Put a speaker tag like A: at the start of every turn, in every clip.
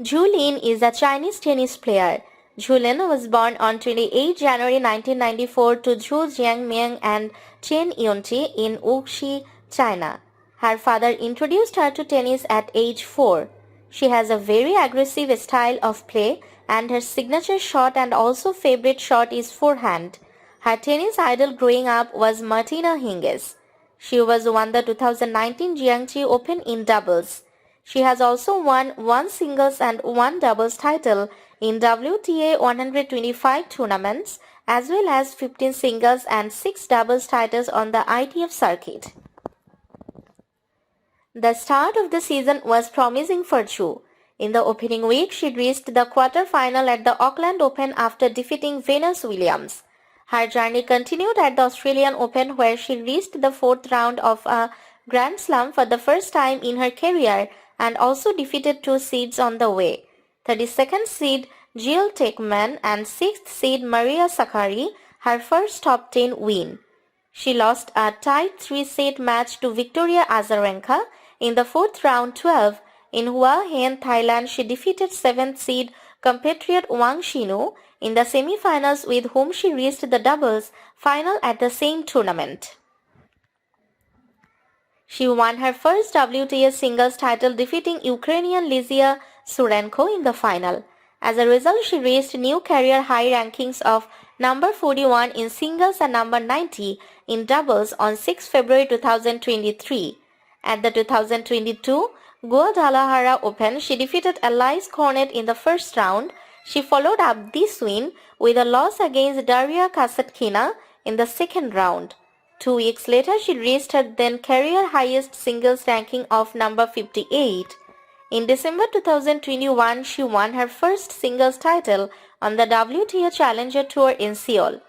A: Zhu Lin is a Chinese tennis player. Zhu Lin was born on 28 January 1994 to Zhu Jiangming and Chen Yunqi in Wuxi, China. Her father introduced her to tennis at age 4. She has a very aggressive style of play and her signature shot and also favorite shot is forehand. Her tennis idol growing up was Martina Hingis. She won the 2019 Jiangxi Open in doubles. She has also won one singles and one doubles title in WTA 125 tournaments as well as 15 singles and 6 doubles titles on the ITF Circuit. The start of the season was promising for Zhu. In the opening week, she reached the quarter-final at the Auckland Open after defeating Venus Williams. Her journey continued at the Australian Open where she reached the 4th round of a Grand Slam for the first time in her career and also defeated 2 seeds on the way. 32nd seed Jill Teichmann and 6th seed Maria Sakkari, her first top 10 win. She lost a tight 3-set match to Victoria Azarenka in the 4th round 12. In Hua Hin, Thailand, she defeated 7th seed compatriot Wang Xinu in the semi-finals with whom she reached the doubles final at the same tournament. She won her first WTA singles title defeating Ukrainian Lizia Surenko in the final. As a result, she reached new career high rankings of number 41 in singles and number 90 in doubles on 6 February 2023. At the 2022 Guadalajara Open, she defeated Alice Cornet in the first round. She followed up this win with a loss against Daria Kasatkina in the second round. 2 weeks later, she reached her then career highest singles ranking of number 58. In December 2021, she won her first singles title on the WTA Challenger Tour in Seoul,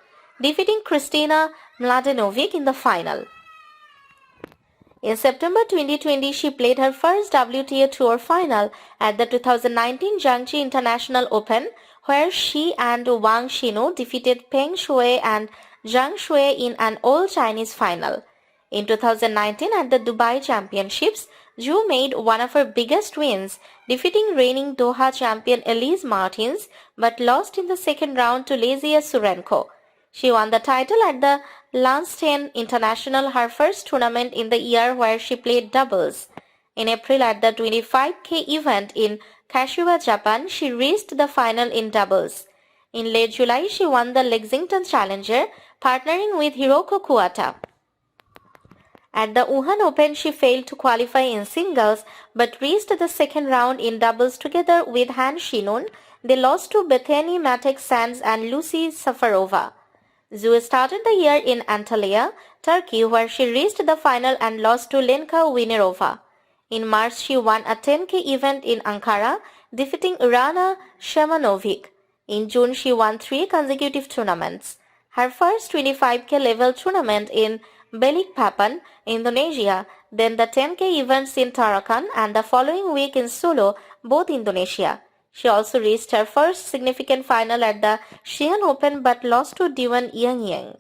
A: defeating Kristina Mladenovic in the final. In September 2020, she played her first WTA Tour final at the 2019 Jiangxi International Open, where she and Wang Xinu defeated Peng Shuai and Zhang Shuai in an all-Chinese final. In 2019 at the Dubai Championships, Zhu made one of her biggest wins, defeating reigning Doha champion Elise Martins, but lost in the second round to Lizia Surenko. She won the title at the Lansdowne International, her first tournament in the year where she played doubles. In April at the 25K event in Kashiwa, Japan, she reached the final in doubles. In late July, she won the Lexington Challenger, partnering with Hiroko Kuwata. At the Wuhan Open, she failed to qualify in singles but reached the second round in doubles together with Han Shinun. They lost to Bethany Matek-Sands and Lucy Safarova. Zhu started the year in Antalya, Turkey, where she reached the final and lost to Lenka Winerova. In March, she won a 10K event in Ankara, defeating Rana Shemanovic. In June, she won 3 consecutive tournaments. Her first 25K level tournament in Balikpapan, Indonesia, then the 10K events in Tarakan and the following week in Solo, both Indonesia. She also reached her first significant final at the Xi'an Open but lost to Diwan Yang.